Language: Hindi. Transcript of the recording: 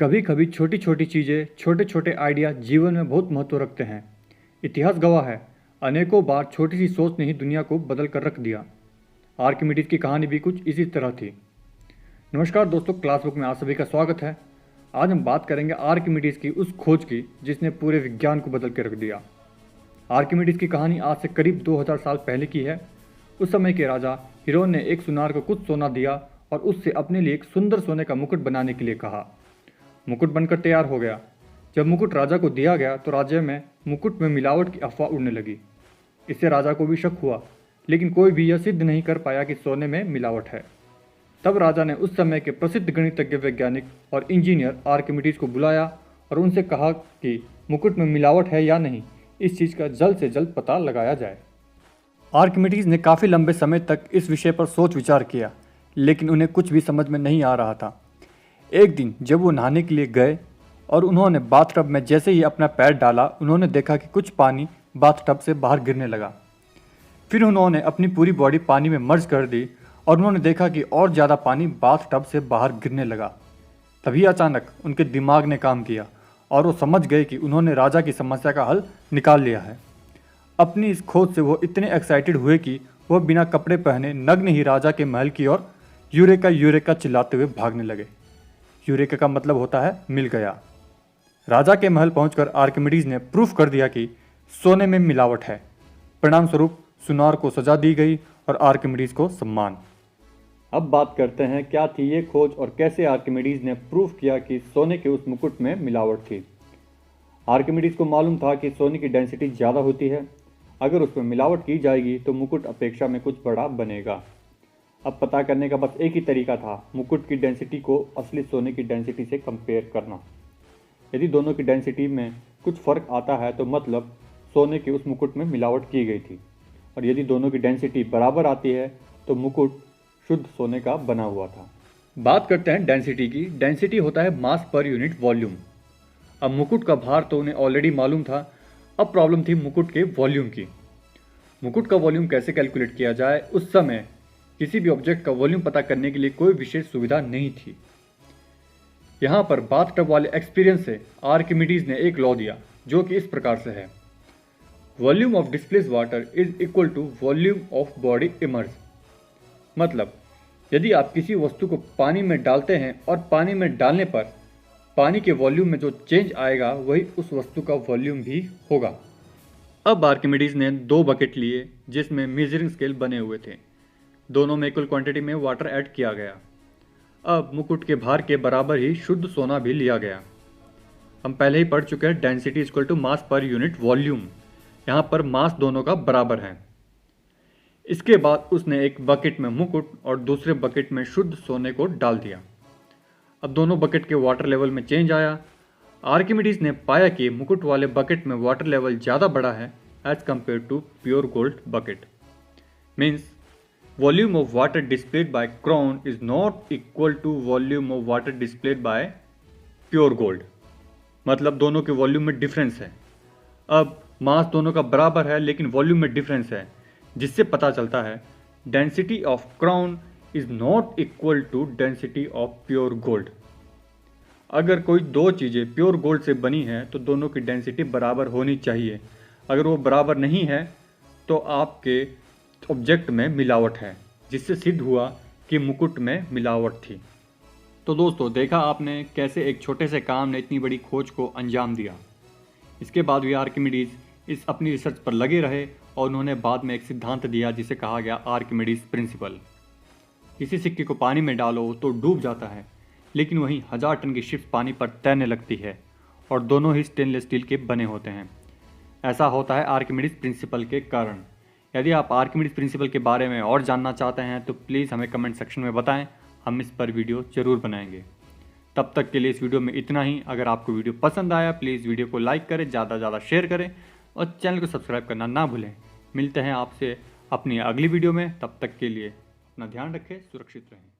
कभी कभी छोटी छोटी चीज़ें, छोटे छोटे आइडिया जीवन में बहुत महत्व रखते हैं। इतिहास गवाह है, अनेकों बार छोटी सी सोच ने ही दुनिया को बदल कर रख दिया। आर्किमिडीज की कहानी भी कुछ इसी तरह थी। नमस्कार दोस्तों, क्लासबुक में आप सभी का स्वागत है। आज हम बात करेंगे आर्किमिडीज की उस खोज की जिसने पूरे विज्ञान को बदल के रख दिया। आर्किमिडीज की कहानी आज से करीब 2000 साल पहले की है। उस समय के राजा हिरोन ने एक सुनार को कुछ सोना दिया और उससे अपने लिए एक सुंदर सोने का मुकुट बनाने के लिए कहा। मुकुट बनकर तैयार हो गया। जब मुकुट राजा को दिया गया तो राज्य में मुकुट में मिलावट की अफवाह उड़ने लगी। इससे राजा को भी शक हुआ, लेकिन कोई भी यह सिद्ध नहीं कर पाया कि सोने में मिलावट है। तब राजा ने उस समय के प्रसिद्ध गणितज्ञ, वैज्ञानिक और इंजीनियर आर्किमिडीज को बुलाया और उनसे कहा कि मुकुट में मिलावट है या नहीं, इस चीज़ का जल्द से जल्द पता लगाया जाए। आर्किमिडीज ने काफ़ी लंबे समय तक इस विषय पर सोच विचार किया, लेकिन उन्हें कुछ भी समझ में नहीं आ रहा था। एक दिन जब वो नहाने के लिए गए और उन्होंने बाथटब में जैसे ही अपना पैर डाला, उन्होंने देखा कि कुछ पानी बाथटब से बाहर गिरने लगा। फिर उन्होंने अपनी पूरी बॉडी पानी में मर्ज कर दी और उन्होंने देखा कि और ज़्यादा पानी बाथटब से बाहर गिरने लगा। तभी अचानक उनके दिमाग ने काम किया और वो समझ गए कि उन्होंने राजा की समस्या का हल निकाल लिया है। अपनी इस खोज से वो इतने एक्साइटेड हुए कि वह बिना कपड़े पहने नग्न ही राजा के महल की ओर यूरेका यूरेका चिल्लाते हुए भागने लगे। यूरेका का मतलब होता है मिल गया। राजा के महल पहुंचकर आर्किमिडीज ने प्रूफ कर दिया कि सोने में मिलावट है। परिणाम स्वरूप सुनार को सजा दी गई और आर्किमिडीज को सम्मान। अब बात करते हैं क्या थी ये खोज और कैसे आर्किमिडीज ने प्रूफ किया कि सोने के उस मुकुट में मिलावट थी। आर्किमिडीज को मालूम था कि सोने की डेंसिटी ज़्यादा होती है। अगर उसमें मिलावट की जाएगी तो मुकुट अपेक्षा में कुछ बड़ा बनेगा। अब पता करने का बस एक ही तरीका था, मुकुट की डेंसिटी को असली सोने की डेंसिटी से कंपेयर करना। यदि दोनों की डेंसिटी में कुछ फर्क आता है तो मतलब सोने के उस मुकुट में मिलावट की गई थी, और यदि दोनों की डेंसिटी बराबर आती है तो मुकुट शुद्ध सोने का बना हुआ था। बात करते हैं डेंसिटी की। डेंसिटी होता है मास पर यूनिट वॉल्यूम। अब मुकुट का भार तो उन्हें ऑलरेडी मालूम था, अब प्रॉब्लम थी मुकुट के वॉल्यूम की। मुकुट का वॉल्यूम कैसे कैलकुलेट किया जाए? उस समय किसी भी ऑब्जेक्ट का वॉल्यूम पता करने के लिए कोई विशेष सुविधा नहीं थी। यहाँ पर बाथटब वाले एक्सपीरियंस से आर्किमिडीज ने एक लॉ दिया जो कि इस प्रकार से है, volume of displace water is equal to volume of body immerse. मतलब यदि आप किसी वस्तु को पानी में डालते हैं और पानी में डालने पर पानी के वॉल्यूम में जो चेंज आएगा वही उस वस्तु का वॉल्यूम भी होगा। अब आर्किमिडीज ने 2 बकेट लिए जिसमें मेजरिंग स्केल बने हुए थे। दोनों में इक्वल क्वांटिटी में वाटर ऐड किया गया। अब मुकुट के भार के बराबर ही शुद्ध सोना भी लिया गया। हम पहले ही पढ़ चुके हैं density equal to mass per unit volume. यहाँ पर मास दोनों का बराबर है। इसके बाद उसने एक बकेट में मुकुट और दूसरे बकेट में शुद्ध सोने को डाल दिया। अब दोनों बकेट के वाटर लेवल में चेंज आया। आर्किमिडीज ने पाया कि मुकुट वाले बकेट में वाटर लेवल ज़्यादा बड़ा है as compare to pure gold bucket. Means volume of water displayed by crown is not equal to volume of water displayed by pure gold। मतलब दोनों के वॉल्यूम में डिफरेंस है। अब मास दोनों का बराबर है लेकिन वॉल्यूम में डिफरेंस है, जिससे पता चलता है density of crown is not equal to density of pure gold. अगर कोई 2 चीज़ें प्योर गोल्ड से बनी है तो दोनों की डेंसिटी बराबर होनी चाहिए। अगर वो बराबर नहीं है तो आपके ऑब्जेक्ट में मिलावट है, जिससे सिद्ध हुआ कि मुकुट में मिलावट थी। तो दोस्तों, देखा आपने कैसे एक छोटे से काम ने इतनी बड़ी खोज को अंजाम दिया। इसके बाद भी आर्किमिडीज इस अपनी रिसर्च पर लगे रहे और उन्होंने बाद में एक सिद्धांत दिया जिसे कहा गया आर्किमिडीज प्रिंसिपल। किसी सिक्के को पानी में डालो तो डूब जाता है, लेकिन वहीं 1000 टन की शिप्स पानी पर तैरने लगती है और दोनों ही स्टेनलेस स्टील के बने होते हैं। ऐसा होता है आर्किमिडीज प्रिंसिपल के कारण। यदि आप आर्किमिडीज प्रिंसिपल के बारे में और जानना चाहते हैं तो प्लीज़ हमें कमेंट सेक्शन में बताएं, हम इस पर वीडियो ज़रूर बनाएंगे। तब तक के लिए इस वीडियो में इतना ही। अगर आपको वीडियो पसंद आया प्लीज़ वीडियो को लाइक करें, ज़्यादा से ज़्यादा शेयर करें और चैनल को सब्सक्राइब करना ना भूलें। मिलते हैं आपसे अपनी अगली वीडियो में, तब तक के लिए अपना ध्यान रखें, सुरक्षित रहें।